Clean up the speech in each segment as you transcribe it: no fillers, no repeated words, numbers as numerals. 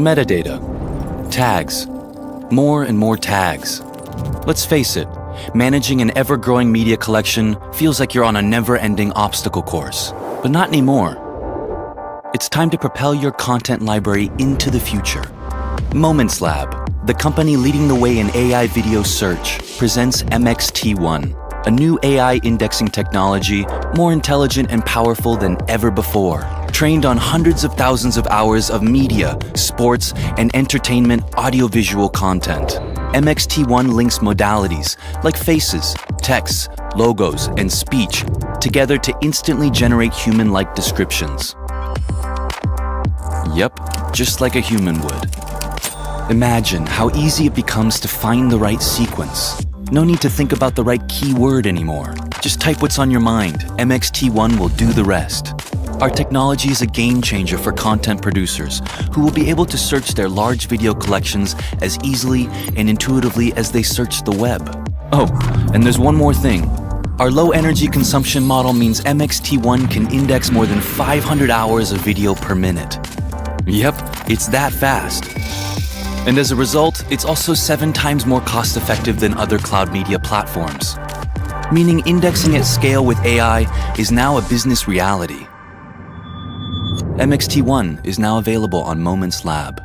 Metadata. Tags. More and more tags. Let's face it, managing an ever-growing media collection feels like you're on a never-ending obstacle course. But not anymore. It's time to propel your content library into the future. Moments Lab, the company leading the way in AI video search, presents MXT1, a new AI indexing technology more intelligent and powerful than ever before. Trained on hundreds of thousands of hours of media, sports, and entertainment audiovisual content. MXT1 links modalities like faces, texts, logos, and speech together to instantly generate human-like descriptions. Yep, just like a human would. Imagine how easy it becomes to find the right sequence. No need to think about the right keyword anymore. Just type what's on your mind. MXT1 will do the rest. Our technology is a game changer for content producers who will be able to search their large video collections as easily and intuitively as they search the web. Oh, and there's one more thing. Our low energy consumption model means MXT1 can index more than 500 hours of video per minute. Yep, it's that fast. And as a result, it's also 7 times more cost-effective than other cloud media platforms. Meaning indexing at scale with AI is now a business reality. MXT1 is now available on Moments Lab.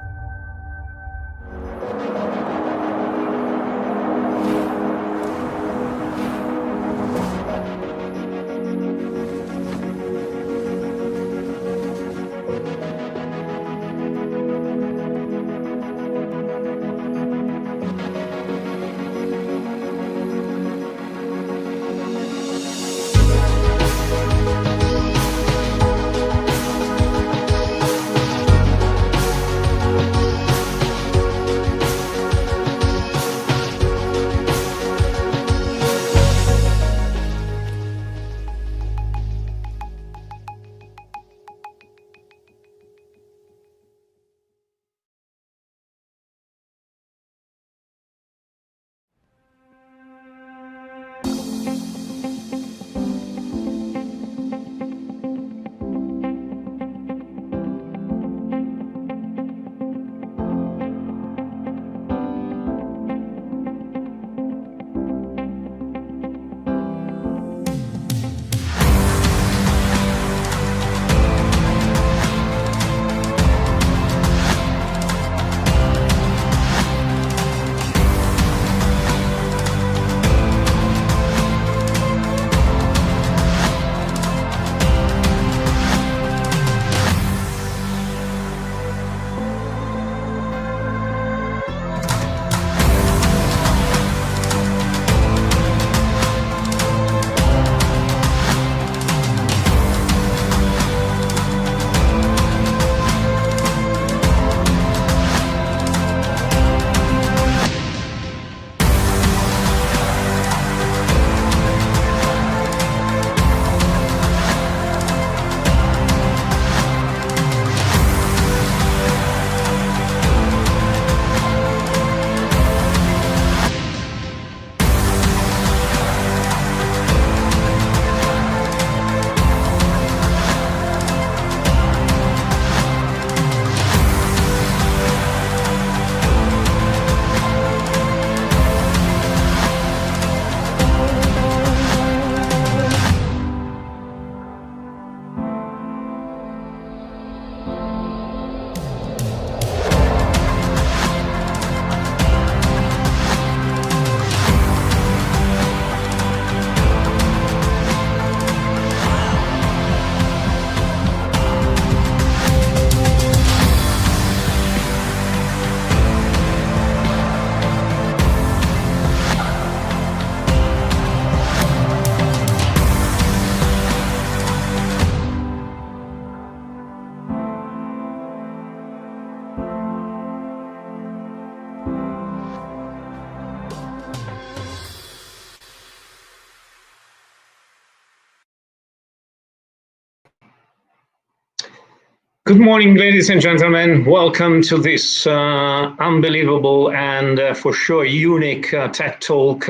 Good morning, ladies and gentlemen. Welcome to this unbelievable and for sure unique tech talk.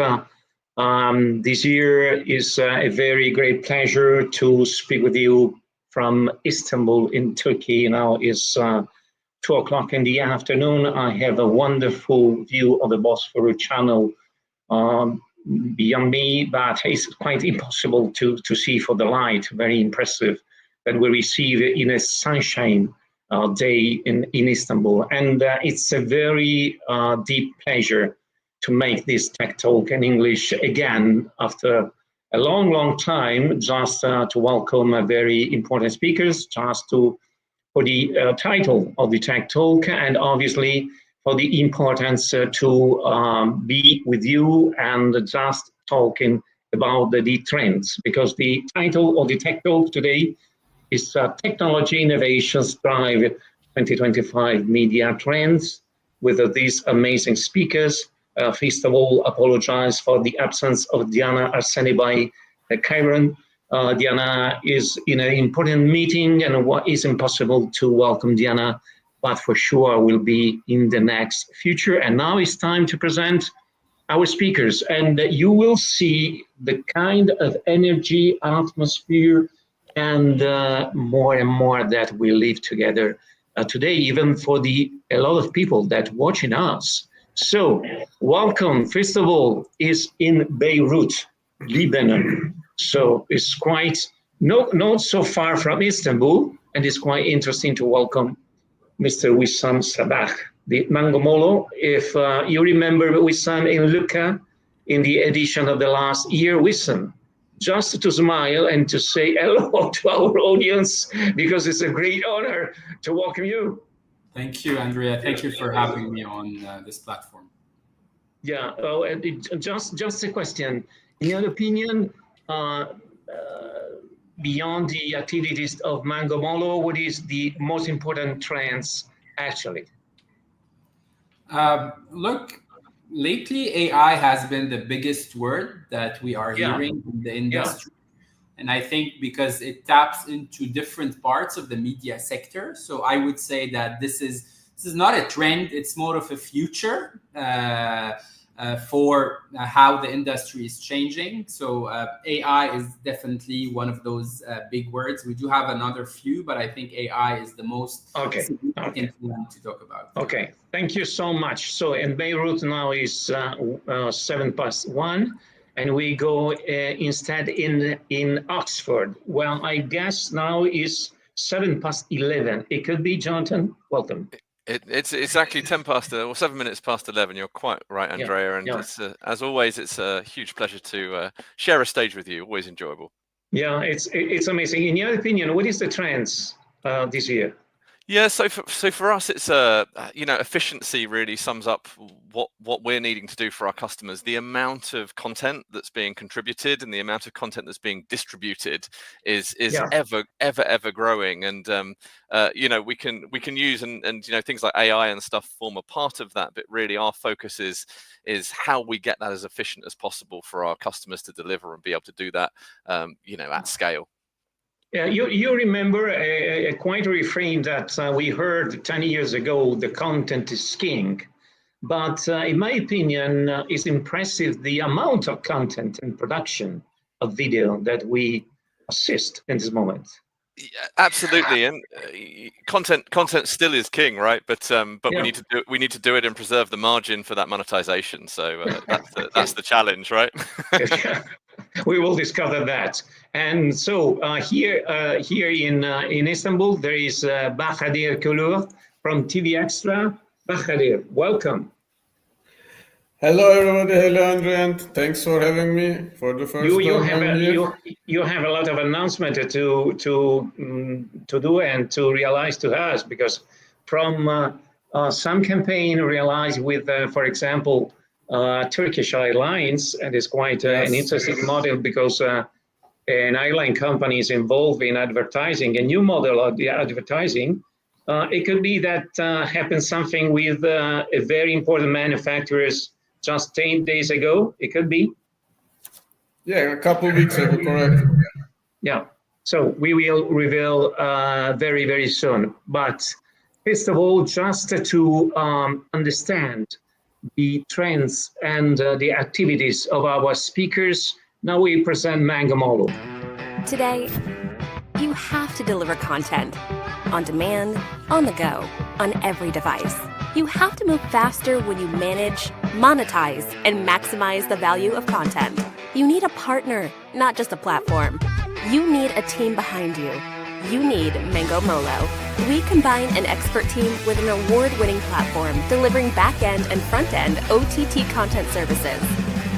This year is a very great pleasure to speak with you from Istanbul in Turkey. Now it's 2 o'clock in the afternoon. I have a wonderful view of the Bosphorus Channel beyond me, but it's quite impossible to see for the light. Very impressive that we receive in a sunshine day in Istanbul. And it's a very deep pleasure to make this tech talk in English again after a long time, just to welcome a very important speakers, just for the title of the tech talk, and obviously for the importance to be with you and just talking about the trends, because the title of the tech talk today is Technology Innovations Drive 2025 Media Trends, with these amazing speakers. First of all, apologize for the absence of Diana Arsenibai Kairon. Diana is in an important meeting and what is impossible to welcome Diana, but for sure will be in the next future. And now it's time to present our speakers, and you will see the kind of energy, atmosphere, and more that we live together today, even for a lot of people that watching us. So welcome, first of all, is in Beirut, Lebanon. So it's quite not so far from Istanbul, and it's quite interesting to welcome Mr. Wissam Sabah, the Mangomolo. If you remember Wissam in Lucca in the edition of the last year, Wissam, just to smile and to say hello to our audience, because it's a great honor to welcome you. Thank you, Andrea. Thank you for having me on this platform. Yeah, oh, and just a question. In your opinion, beyond the activities of Mangomolo, what is the most important trends actually? Look, lately AI has been the biggest word that we are hearing in the industry. And I think because it taps into different parts of the media sector. So I would say that this is not a trend, it's more of a future for how the industry is changing. So AI is definitely one of those big words. We do have another few, but I think AI is the most significant one to talk about. Okay, thank you so much. So in Beirut now is 1:07, and we go instead in Oxford. Well, I guess now is 11:07. It could be, Jonathan. Welcome. It's exactly 10 past or 7 minutes past 11. You're quite right, Andrea. And it's, as always, it's a huge pleasure to share a stage with you. Always enjoyable. Yeah, it's amazing. In your opinion, what is the trends this year? Yeah, so for us, it's efficiency really sums up what we're needing to do for our customers. The amount of content that's being contributed and the amount of content that's being distributed is ever growing. And we can use and things like AI and stuff form a part of that. But really, our focus is how we get that as efficient as possible for our customers to deliver and be able to do that, at scale. Yeah, you remember a quite refrain that we heard 10 years ago, the content is king. But in my opinion, it's impressive the amount of content and production of video that we assist in this moment. Yeah, absolutely, and content still is king, right? But we need to do it and preserve the margin for that monetization. So that's the challenge, right? We will discover that. And so here in Istanbul, there is Bahadir Kulur from TV Extra. Bahadir, welcome. Hello, everybody. Hello, Andrea, and thanks for having me for the first time. You have a lot of announcement to do and to realize to us, because from some campaign realized with, for example, Turkish Airlines, and it's quite an interesting model, because an airline company is involved in advertising, a new model of the advertising. It could be that happened something with a very important manufacturers just 10 days ago. It could be. Yeah, a couple of weeks ago, correct. Yeah. So we will reveal very, very soon. But first of all, just to understand the trends and the activities of our speakers, now we present Mango Molo. Today, you have to deliver content on demand, on the go, on every device. You have to move faster when you manage, monetize, and maximize the value of content. You need a partner, not just a platform. You need a team behind you. You need Mango Molo. We combine an expert team with an award-winning platform delivering back-end and front-end OTT content services.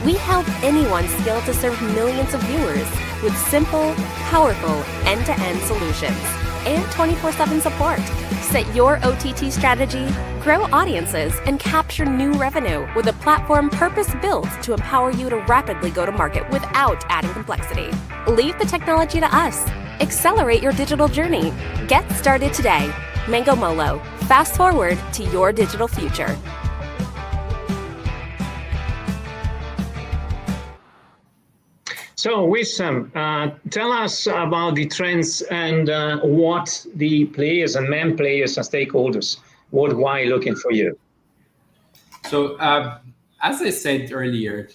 We help anyone scale to serve millions of viewers with simple, powerful, end-to-end solutions and 24/7 support. Set your OTT strategy, grow audiences, and capture new revenue with a platform purpose-built to empower you to rapidly go to market without adding complexity. Leave the technology to us. Accelerate your digital journey. Get started today. Mango Molo. Fast forward to your digital future. So, Wissam, tell us about the trends and what the players and main players and stakeholders worldwide looking for you. So, as I said earlier,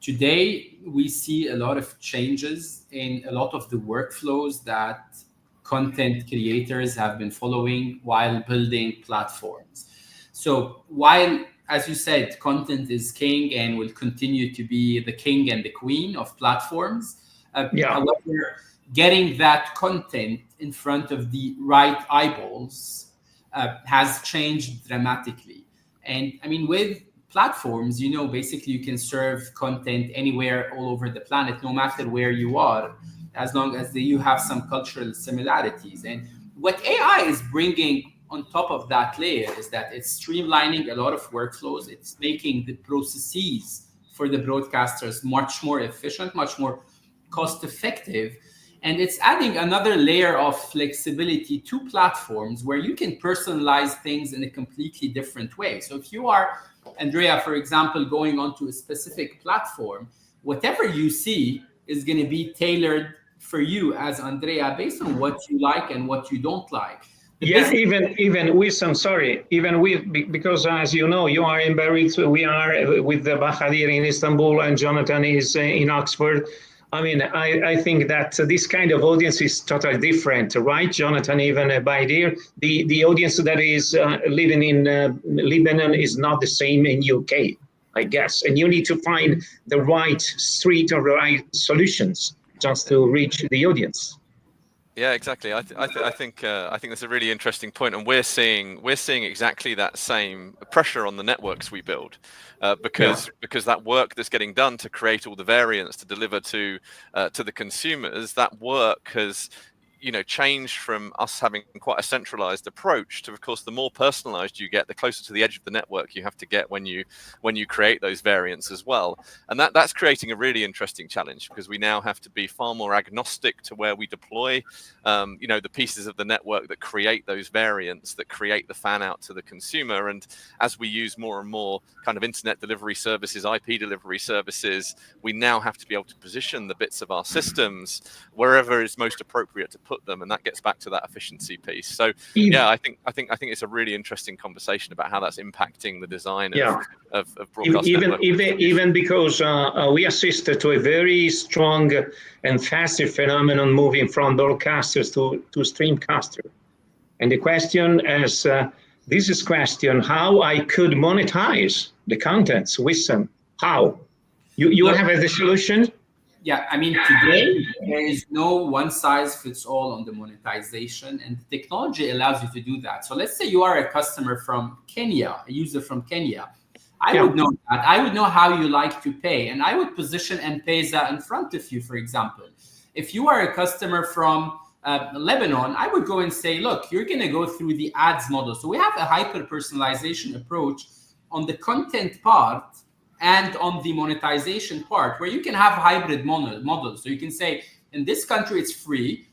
today we see a lot of changes in a lot of the workflows that content creators have been following while building platforms. So while, as you said, content is king and will continue to be the king and the queen of platforms. However, getting that content in front of the right eyeballs has changed dramatically. And I mean, with platforms, basically you can serve content anywhere all over the planet, no matter where you are, as long as you have some cultural similarities. And what AI is bringing on top of that layer is that it's streamlining a lot of workflows. It's making the processes for the broadcasters much more efficient, much more cost effective. And it's adding another layer of flexibility to platforms where you can personalize things in a completely different way. So if you are, Andrea, for example, going onto a specific platform, whatever you see is going to be tailored for you as Andrea based on what you like and what you don't like. Even with some, because as you know, you are in Beirut, we are with the Bahadir in Istanbul, and Jonathan is in Oxford. I mean, I think that this kind of audience is totally different, right, Jonathan? Even Bahadir, the audience that is living in Lebanon is not the same in UK, I guess. And you need to find the right street or the right solutions just to reach the audience. Yeah, exactly. I think that's a really interesting point, and we're seeing exactly that same pressure on the networks we build, because that work that's getting done to create all the variants to deliver to the consumers, that work has changed from us having quite a centralized approach to, of course, the more personalized you get, the closer to the edge of the network you have to get when you create those variants as well. And that's creating a really interesting challenge, because we now have to be far more agnostic to where we deploy the pieces of the network that create those variants, that create the fan out to the consumer. And as we use more and more kind of internet delivery services, IP delivery services, we now have to be able to position the bits of our systems wherever is most appropriate to put them, and that gets back to that efficiency piece. So I think it's a really interesting conversation about how that's impacting the design of broadcast even because we assisted to a very strong and faster phenomenon moving from broadcasters to streamcaster. And the question is how I could monetize the contents with some. How you have a solution? Yeah, I mean, today there is no one size fits all on the monetization, and the technology allows you to do that. So let's say you are a customer from Kenya, a user from Kenya. I would know that. I would know how you like to pay, and I would position M-Pesa in front of you, for example. If you are a customer from Lebanon, I would go and say, look, you're going to go through the ads model. So we have a hyper-personalization approach on the content part and on the monetization part, where you can have hybrid models. So you can say, in this country, it's free.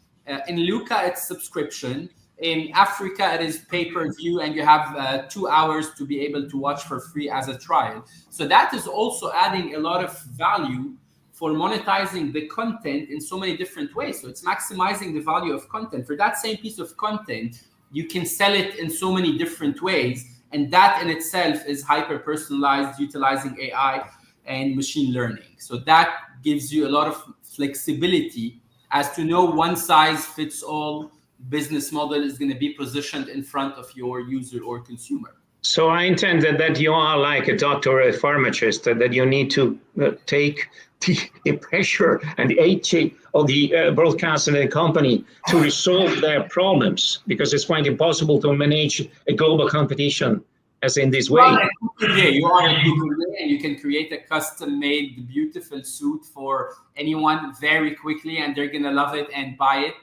In Luca, it's subscription. In Africa, it is pay-per-view, and you have 2 hours to be able to watch for free as a trial. So that is also adding a lot of value for monetizing the content in so many different ways. So it's maximizing the value of content. For that same piece of content, you can sell it in so many different ways. And that in itself is hyper-personalized, utilizing AI and machine learning. So that gives you a lot of flexibility as to no one size fits all business model is going to be positioned in front of your user or consumer. So I intend that you are like a doctor or a pharmacist, that you need to take the pressure and the HA of the broadcast and the company to resolve their problems, because it's quite impossible to manage a global competition as in this way. You are a Google, and you can create a custom-made, beautiful suit for anyone very quickly, and they're going to love it and buy it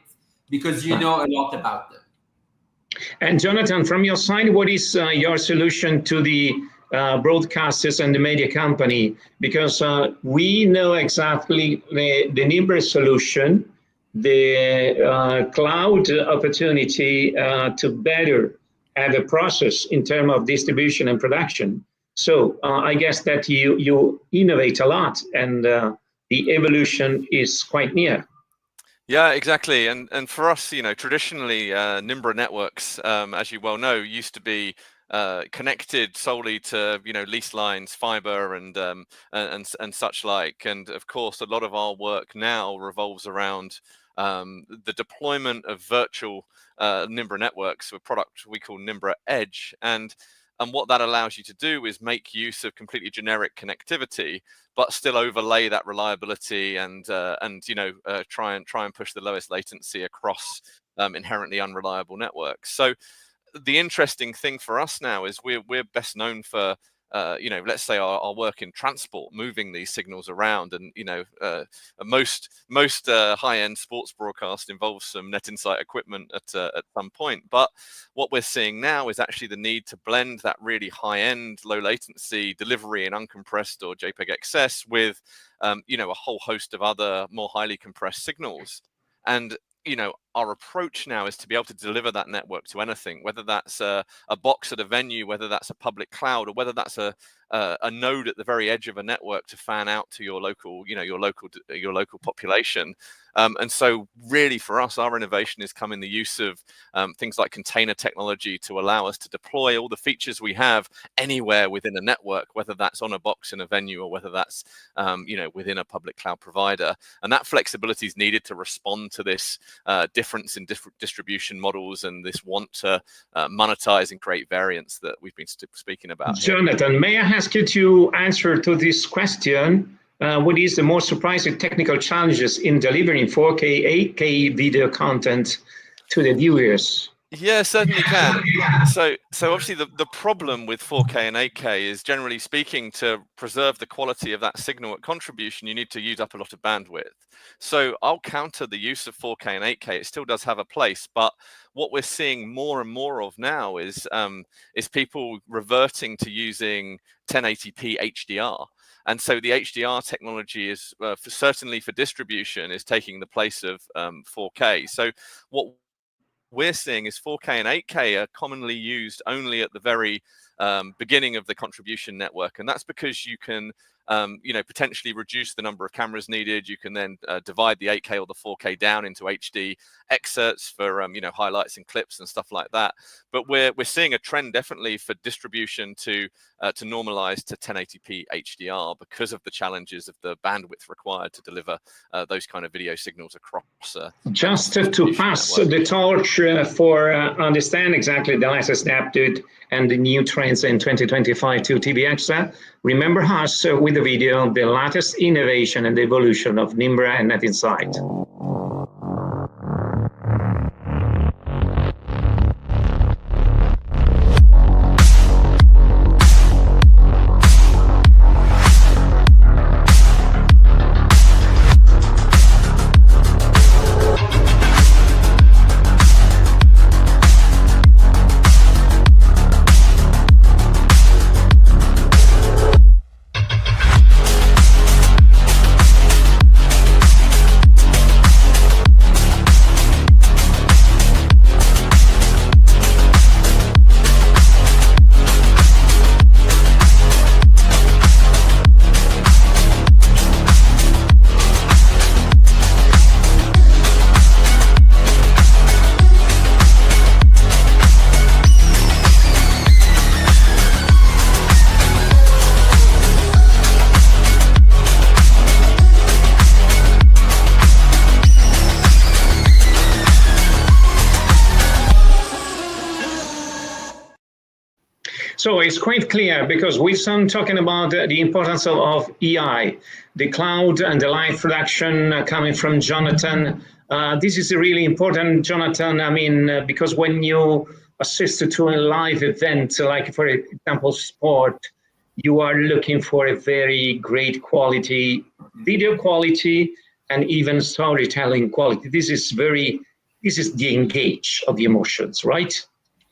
because you know a lot about them. And Jonathan, from your side, what is your solution to the broadcasters and the media company? Because we know exactly the Nimbra solution, the cloud opportunity to better have a process in terms of distribution and production. So I guess that you innovate a lot, and the evolution is quite near. Yeah, exactly. And for us, traditionally, Nimbra networks, as you well know, used to be connected solely to lease lines, fiber, and such like. And of course, a lot of our work now revolves around the deployment of virtual Nimbra networks, a product we call Nimbra Edge. And what that allows you to do is make use of completely generic connectivity, but still overlay that reliability and try and push the lowest latency across inherently unreliable networks. So the interesting thing for us now is we're best known for let's say our work in transport, moving these signals around, and most high-end sports broadcast involves some net insight equipment at some point. But what we're seeing now is actually the need to blend that really high-end, low latency delivery in uncompressed or JPEG XS with a whole host of other more highly compressed signals. And our approach now is to be able to deliver that network to anything, whether that's a box at a venue, whether that's a public cloud, or whether that's a node at the very edge of a network to fan out to your local, your local population. And so really for us, our innovation is come in the use of things like container technology to allow us to deploy all the features we have anywhere within a network, whether that's on a box in a venue or whether that's within a public cloud provider. And that flexibility is needed to respond to this difference in different distribution models and this want to monetize and create variance that we've been speaking about. Jonathan, may I ask you to answer to this question? What is the most surprising technical challenges in delivering 4K, 8K video content to the viewers? Yeah, certainly can. So obviously the problem with 4K and 8K is, generally speaking, to preserve the quality of that signal at contribution, you need to use up a lot of bandwidth. So I'll counter the use of 4K and 8K. It still does have a place, but what we're seeing more and more of now is people reverting to using 1080p HDR. And so the HDR technology is certainly for distribution is taking the place of 4K. So what we're seeing is 4K and 8K are commonly used only at the very beginning of the contribution network. And that's because you can potentially reduce the number of cameras needed. You can then divide the 8K or the 4K down into HD excerpts for highlights and clips and stuff like that. But we're seeing a trend definitely for distribution to normalize to 1080p HDR because of the challenges of the bandwidth required to deliver those kind of video signals across. Just to pass the torch for understand exactly the latest update and the new trends in 2025 to TV Extra. Remember us with the video, the latest innovation and the evolution of Nimbra and Net Insight. So it's quite clear, because we've some talking about the importance of AI, the cloud and the live production coming from Jonathan. This is really important, Jonathan. I mean, because when you assist to a live event, like for example, sport, you are looking for a very great quality, video quality, and even storytelling quality. This is the engage of the emotions, right?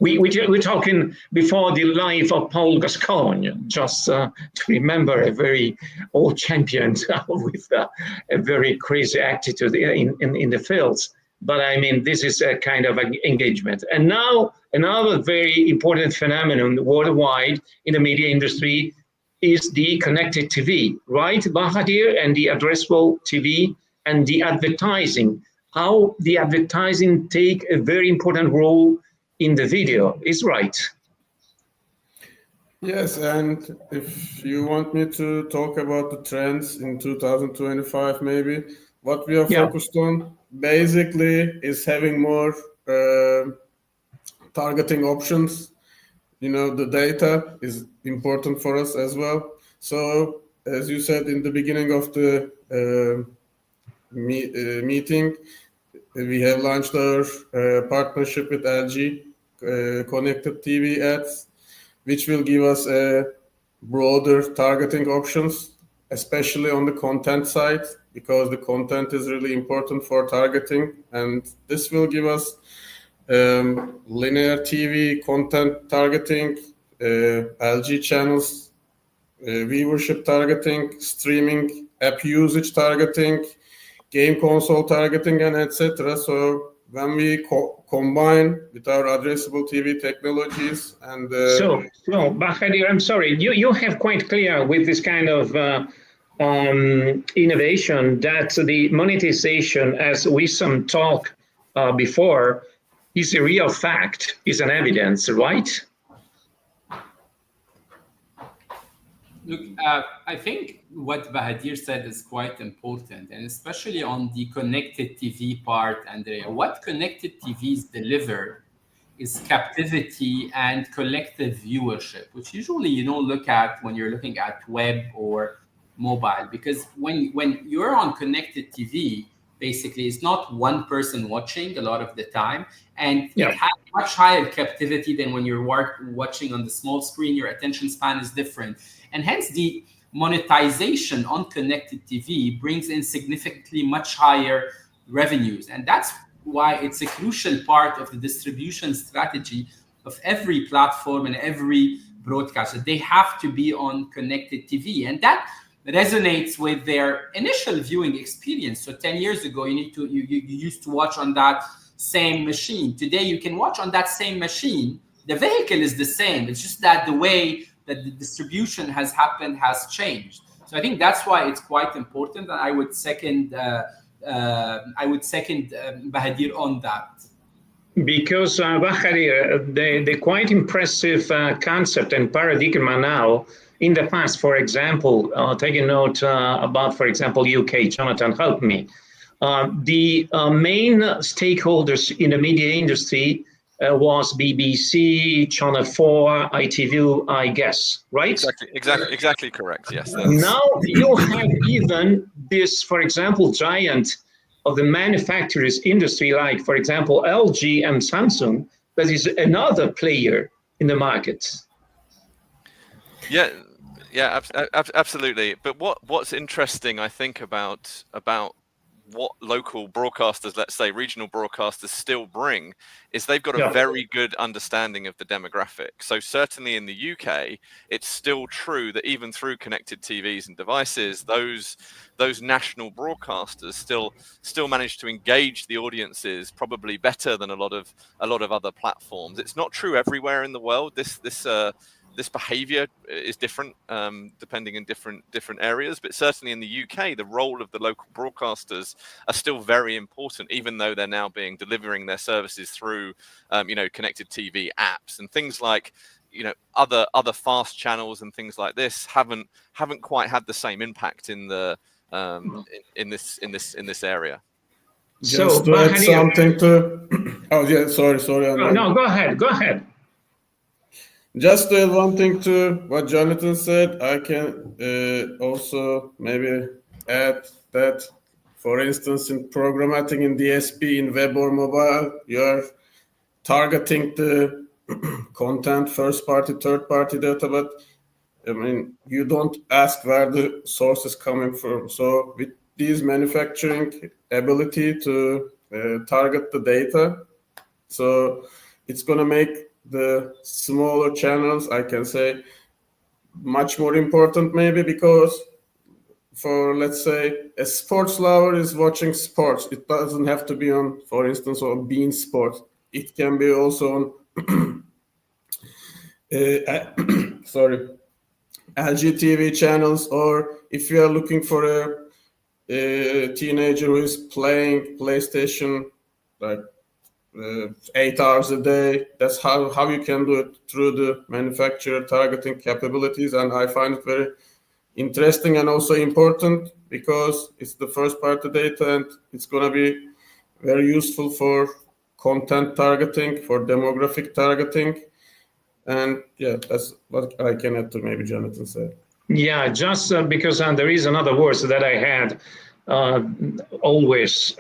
We're talking before the life of Paul Gascoigne, just to remember a very old champion with a very crazy attitude in the fields. But I mean, this is a kind of engagement. And now another very important phenomenon worldwide in the media industry is the connected TV, right, Bahadir, and the addressable TV and the advertising. How the advertising take a very important role in the video is right. Yes, and if you want me to talk about the trends in 2025, maybe what we are focused on basically is having more targeting options. You know, the data is important for us as well. So as you said in the beginning of the meeting, we have launched our partnership with LG, Connected TV Ads, which will give us a broader targeting options, especially on the content side, because the content is really important for targeting. And this will give us linear TV content targeting, LG channels, viewership targeting, streaming, app usage targeting, game console targeting, and etc. So when we combine with our addressable TV technologies and so Bahadir, I'm sorry, you have quite clear with this kind of innovation that the monetization, as we some talk before, is a real fact, is an evidence, right? Look, I think what Bahadir said is quite important, and especially on the connected TV part, Andrea. What connected TVs deliver is captivity and collective viewership, which usually you don't look at when you're looking at web or mobile, because when you're on connected TV, basically it's not one person watching a lot of the time, and it has much higher captivity than when you're watching on the small screen. Your attention span is different, and hence the monetization on connected TV brings in significantly much higher revenues. And that's why it's a crucial part of the distribution strategy of every platform and every broadcaster. They have to be on connected TV, and that resonates with their initial viewing experience. So 10 years ago, you used to watch on that same machine. Today, you can watch on that same machine. The vehicle is the same. It's just that the way that the distribution has happened has changed. So I think that's why it's quite important, and I would second Bahadir on that. Because Bahadir, the quite impressive concept and paradigm now. In the past, for example, taking note about, for example, UK, Jonathan, help me. The main stakeholders in the media industry was BBC, Channel 4, ITV, I guess, right? Exactly correct, yes. Now you have even this, for example, giant of the manufacturers industry, like, for example, LG and Samsung, that is another player in the market. Yeah, absolutely. But what's interesting, I think, about what local broadcasters, let's say regional broadcasters, still bring is they've got a very good understanding of the demographic. So certainly in the UK, it's still true that even through connected TVs and devices, those national broadcasters still manage to engage the audiences probably better than a lot of other platforms. It's not true everywhere in the world. This behavior is different depending in different areas, but certainly in the UK, the role of the local broadcasters are still very important, even though they're now delivering their services through, connected TV apps and things like, other fast channels and things like this haven't quite had the same impact in the in this area. Just to add something to. Oh yeah, sorry. No, go ahead. Just to add one thing to what Jonathan said, I can also maybe add that, for instance, in programmatic in DSP, in web or mobile, you're targeting the content, first party, third party data, but I mean, you don't ask where the source is coming from. So with these manufacturing ability to target the data, so it's going to make the smaller channels, I can say, much more important maybe, because for, let's say, a sports lover is watching sports. It doesn't have to be on, for instance, on Bein Sport. It can be also on sorry, LG TV channels, or if you are looking for a teenager who is playing PlayStation like 8 hours a day, that's how you can do it through the manufacturer targeting capabilities. And I find it very interesting and also important because it's the first party data and it's going to be very useful for content targeting, for demographic targeting. And yeah, that's what I can add to maybe Jonathan said. Yeah, just because there is another word that I had always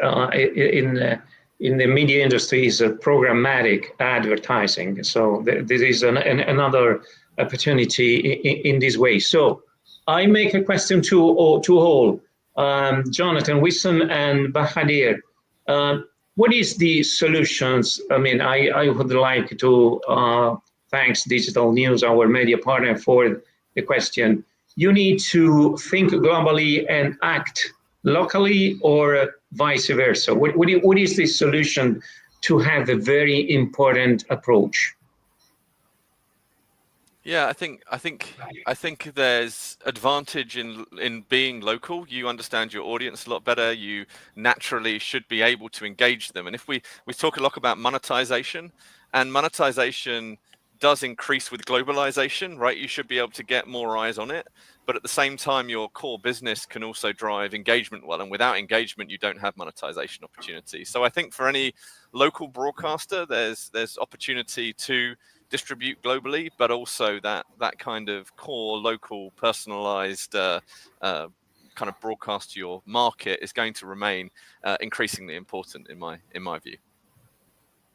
in the media industry is programmatic advertising. So this is another opportunity in this way. So I make a question to all, Jonathan, Wissam, and Bahadir. What is the solutions? I mean, I would like to thanks Digital News, our media partner, for the question. You need to think globally and act locally, or vice versa. What is the solution to have a very important approach? Yeah, I think there's advantage in being local. You understand your audience a lot better. You naturally should be able to engage them. And if we talk a lot about monetization, and monetization does increase with globalization, right? You should be able to get more eyes on it, but at the same time, your core business can also drive engagement well, and without engagement, you don't have monetization opportunities. So I think for any local broadcaster, there's opportunity to distribute globally, but also that kind of core local personalized kind of broadcast to your market is going to remain increasingly important in my view.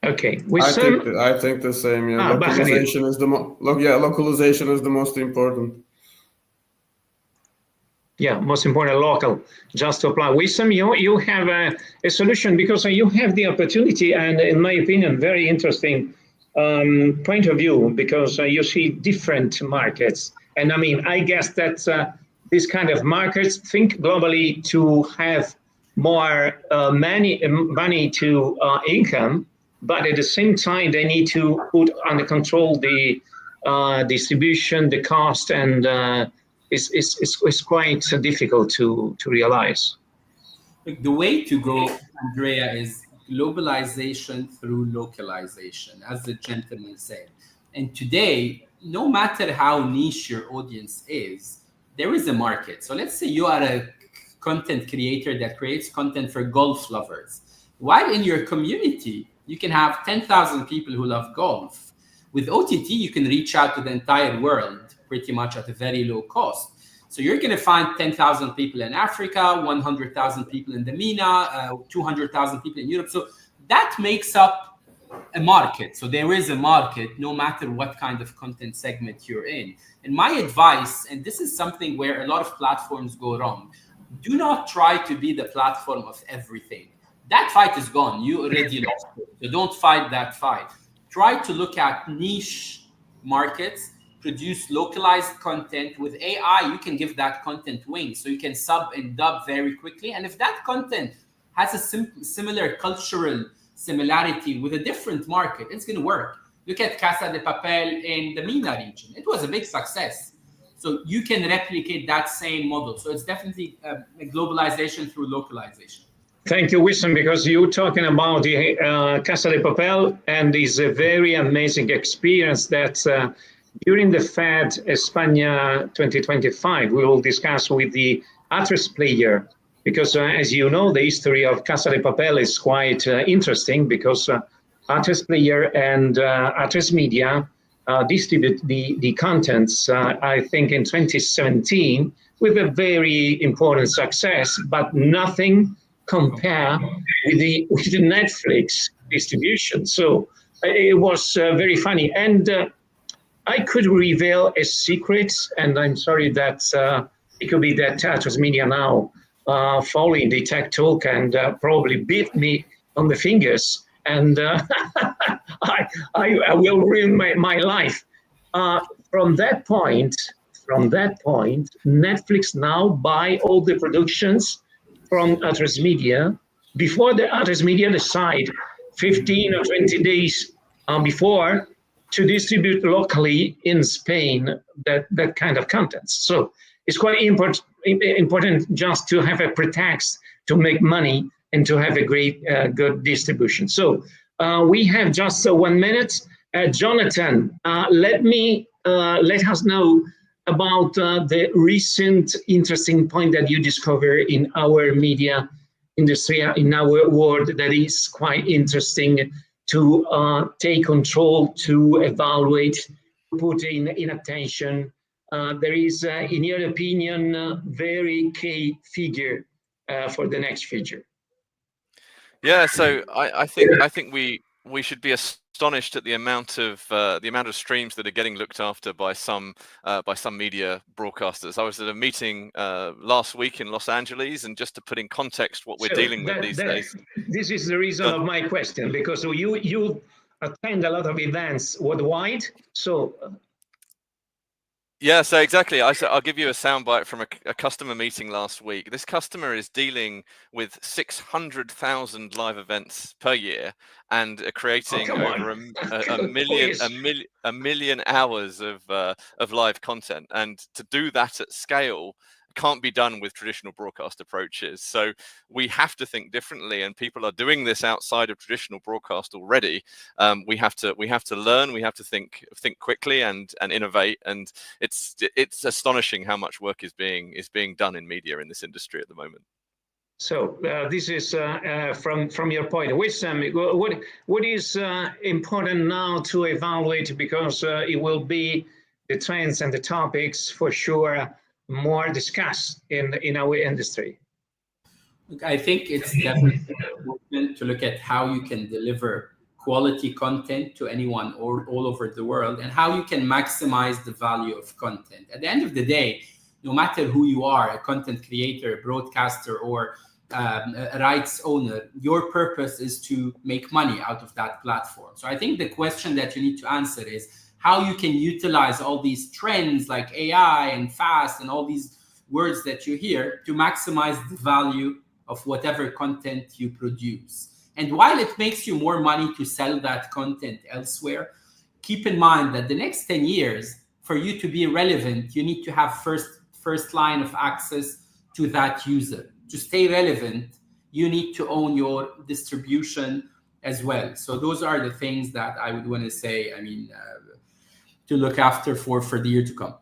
Okay, I think the same. Yeah, localization is localization is the most important. Yeah, most important, local. Just to apply. Wissam, you have a solution because you have the opportunity, and in my opinion, very interesting point of view, because you see different markets. And I mean, I guess that these kind of markets think globally to have more money to income, but at the same time, they need to put under control the distribution, the cost, and it's quite difficult to realize. The way to go, Andrea, is globalization through localization, as the gentleman said. And today, no matter how niche your audience is, there is a market. So let's say you are a content creator that creates content for golf lovers. While in your community, you can have 10,000 people who love golf. With OTT, you can reach out to the entire world pretty much at a very low cost. So you're going to find 10,000 people in Africa, 100,000 people in the MENA, 200,000 people in Europe. So that makes up a market. So there is a market, no matter what kind of content segment you're in. And my advice, and this is something where a lot of platforms go wrong, do not try to be the platform of everything. That fight is gone. You already lost it. So don't fight that fight. Try to look at niche markets, produce localized content. With AI, you can give that content wings, so you can sub and dub very quickly. And if that content has a similar cultural similarity with a different market, it's going to work. Look at Casa de Papel in the MENA region. It was a big success. So you can replicate that same model. So it's definitely a globalization through localization. Thank you, Wissam, because you're talking about the Casa de Papel, and it's a very amazing experience that during the FED España 2025, we will discuss with the Address player, because as you know, the history of Casa de Papel is quite interesting, because Address player and Address Media distribute the contents, I think in 2017, with a very important success, but nothing compare with the Netflix distribution. So it was very funny. And I could reveal a secret, and I'm sorry that it could be that Atos Media now following the tech talk and probably beat me on the fingers, and I will ruin my life. From that point, Netflix now buy all the productions from Address Media before the Address Media decide 15 or 20 days before to distribute locally in Spain that kind of content. So it's quite important just to have a pretext to make money and to have a great, good distribution. So we have just 1 minute. Jonathan, let us know about the recent interesting point that you discovered in our media industry, in our world, that is quite interesting to take control, to evaluate, put in attention. There is, in your opinion, very key figure for the next future. Yeah, so I think we should be astonished at the amount of streams that are getting looked after by some media broadcasters. I was at a meeting last week in Los Angeles, and just to put in context what we're dealing with these days. This is the reason of my question, because you attend a lot of events worldwide, so. Yeah, so exactly. I'll give you a soundbite from a customer meeting last week. This customer is dealing with 600,000 live events per year and creating over a million hours of live content. And to do that at scale can't be done with traditional broadcast approaches. So we have to think differently, and people are doing this outside of traditional broadcast already. We have to learn. We have to think quickly and innovate. And it's astonishing how much work is being done in media in this industry at the moment. So this is from your point. Wissam, what is important now to evaluate, because it will be the trends and the topics for sure more discussed in our industry? I think it's definitely important to look at how you can deliver quality content to anyone all over the world, and how you can maximize the value of content. At the end of the day, no matter who you are, a content creator, a broadcaster, or a rights owner, your purpose is to make money out of that platform. So I think the question that you need to answer is how you can utilize all these trends like AI and fast and all these words that you hear to maximize the value of whatever content you produce. And while it makes you more money to sell that content elsewhere, keep in mind that the next 10 years, for you to be relevant, you need to have first line of access to that user. To stay relevant, you need to own your distribution as well. So those are the things that I would want to say, to look after for the year to come.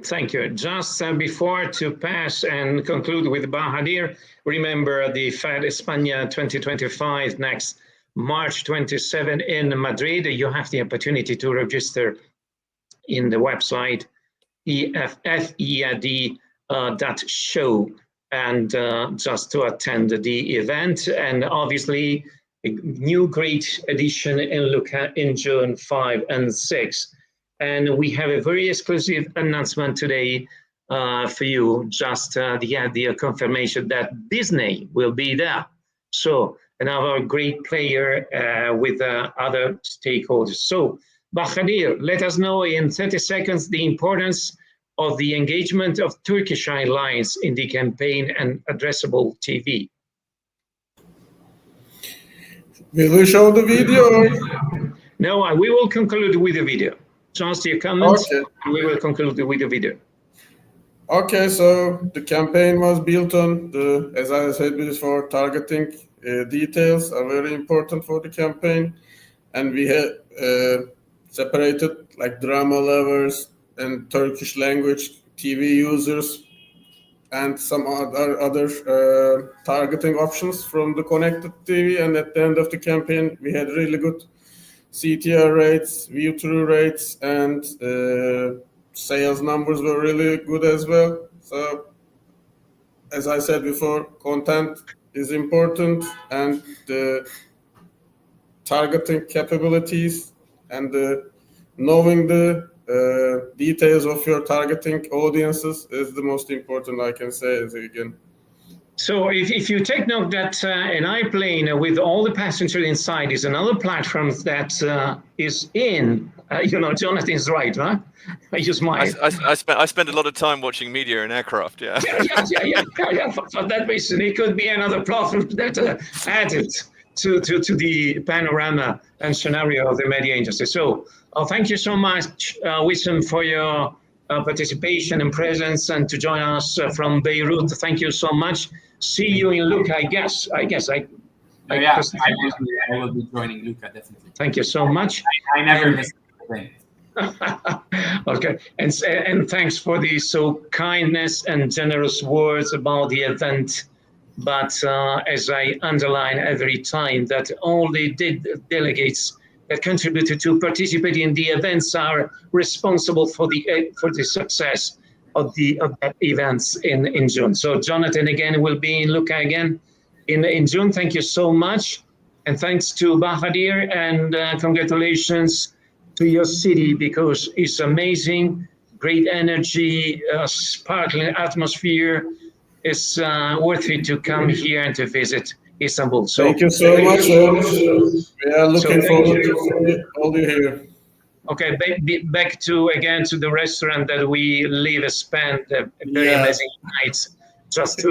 Thank you. Just before to pass and conclude with Bahadir, remember the FAD España 2025 next March 27 in Madrid. You have the opportunity to register in the website effead.show and just to attend the event. And obviously a new great edition in June 5 and 6. And we have a very exclusive announcement today for you, just the confirmation that Disney will be there. So another great player with other stakeholders. So Bahadir, let us know in 30 seconds the importance of the engagement of Turkish Airlines in the campaign and Addressable TV. Will we show the video? Or? No, we will conclude with the video. Just your comments, okay. We will conclude with the video. Okay, so the campaign was built on as I said before, targeting details are very important for the campaign. And we have separated like drama lovers and Turkish language TV users and some other targeting options from the connected TV. And at the end of the campaign, we had really good CTR rates, view-through rates, and sales numbers were really good as well. So, as I said before, content is important, and the targeting capabilities and knowing the details of your targeting audiences is the most important, I can say, again. So if you take note that an airplane with all the passengers inside is another platform that is in, Jonathan's right, huh? You smile. I spend a lot of time watching media in aircraft, yeah. Yeah. For that reason, it could be another platform that added to the panorama and scenario of the media industry. So thank you so much, Wissam, for your participation and presence, and to join us from Beirut. Thank you so much. See you in Lucca, I guess. I will be joining Lucca, definitely. Thank you so much. I never miss anything. Okay, and thanks for the so kindness and generous words about the event. But as I underline every time, that all the delegates that contributed to participate in the events are responsible for the success of that events in June. So Jonathan again will be in Lucca again in June. Thank you so much, and thanks to Bahadir, and congratulations to your city, because it's amazing, great energy, sparkling atmosphere. It's worth it to come here and to visit Istanbul. So thank you so much. We are looking forward to see all you here. Okay, back to the restaurant that we spend a very amazing night. Just to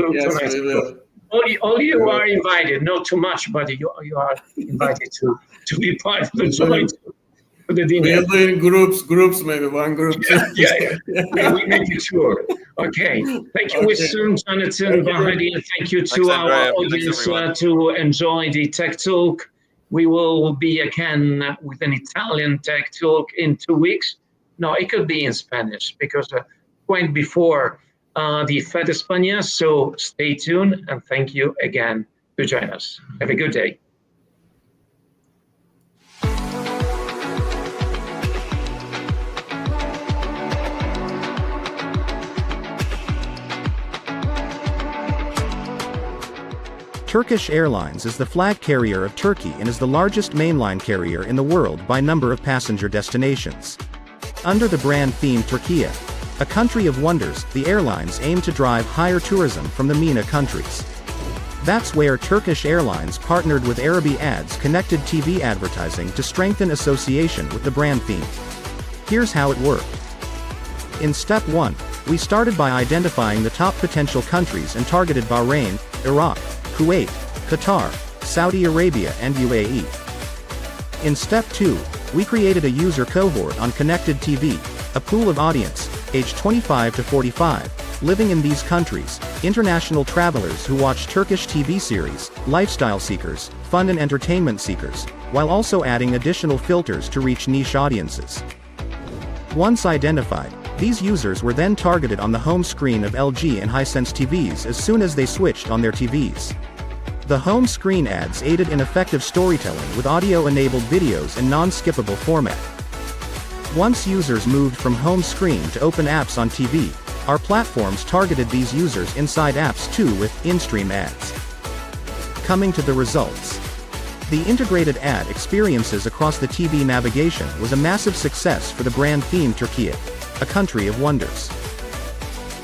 all you are invited, not too much, but you are invited to be part of the joint. We are doing groups, maybe one group. Yeah. We make it sure. Okay. Thank you, Wissam, Jonathan, Bahadir. Thank you to our audience to enjoy the Tech Talk. We will be again with an Italian Tech Talk in 2 weeks. No, it could be in Spanish, because went before the Fed España. So stay tuned, and thank you again to join us. Have a good day. Turkish Airlines is the flag carrier of Turkey and is the largest mainline carrier in the world by number of passenger destinations. Under the brand theme Turkey, a country of wonders, the airlines aim to drive higher tourism from the MENA countries. That's where Turkish Airlines partnered with Arabi Ads Connected TV Advertising to strengthen association with the brand theme. Here's how it worked. In step 1, we started by identifying the top potential countries and targeted Bahrain, Iraq, Kuwait, Qatar, Saudi Arabia and UAE. In step 2, we created a user cohort on Connected TV, a pool of audience, aged 25 to 45, living in these countries, international travelers who watch Turkish TV series, lifestyle seekers, fun and entertainment seekers, while also adding additional filters to reach niche audiences. Once identified, these users were then targeted on the home screen of LG and Hisense TVs as soon as they switched on their TVs. The home screen ads aided in effective storytelling with audio-enabled videos in non-skippable format. Once users moved from home screen to open apps on TV, our platforms targeted these users inside apps too with in-stream ads. Coming to the results. The integrated ad experiences across the TV navigation was a massive success for the brand theme Turkey, a country of wonders.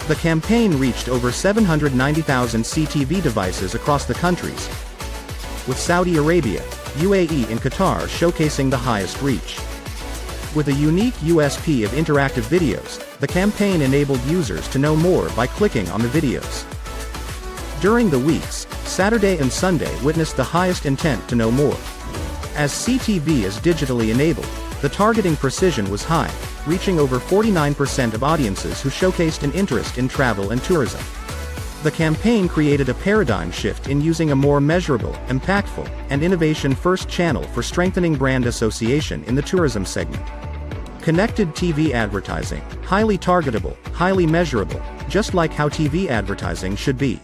The campaign reached over 790,000 CTV devices across the countries, with Saudi Arabia, UAE and Qatar showcasing the highest reach. With a unique USP of interactive videos, the campaign enabled users to know more by clicking on the videos. During the weeks, Saturday and Sunday witnessed the highest intent to know more. As CTV is digitally enabled, the targeting precision was high, reaching over 49% of audiences who showcased an interest in travel and tourism. The campaign created a paradigm shift in using a more measurable, impactful, and innovation-first channel for strengthening brand association in the tourism segment. Connected TV advertising, highly targetable, highly measurable, just like how TV advertising should be.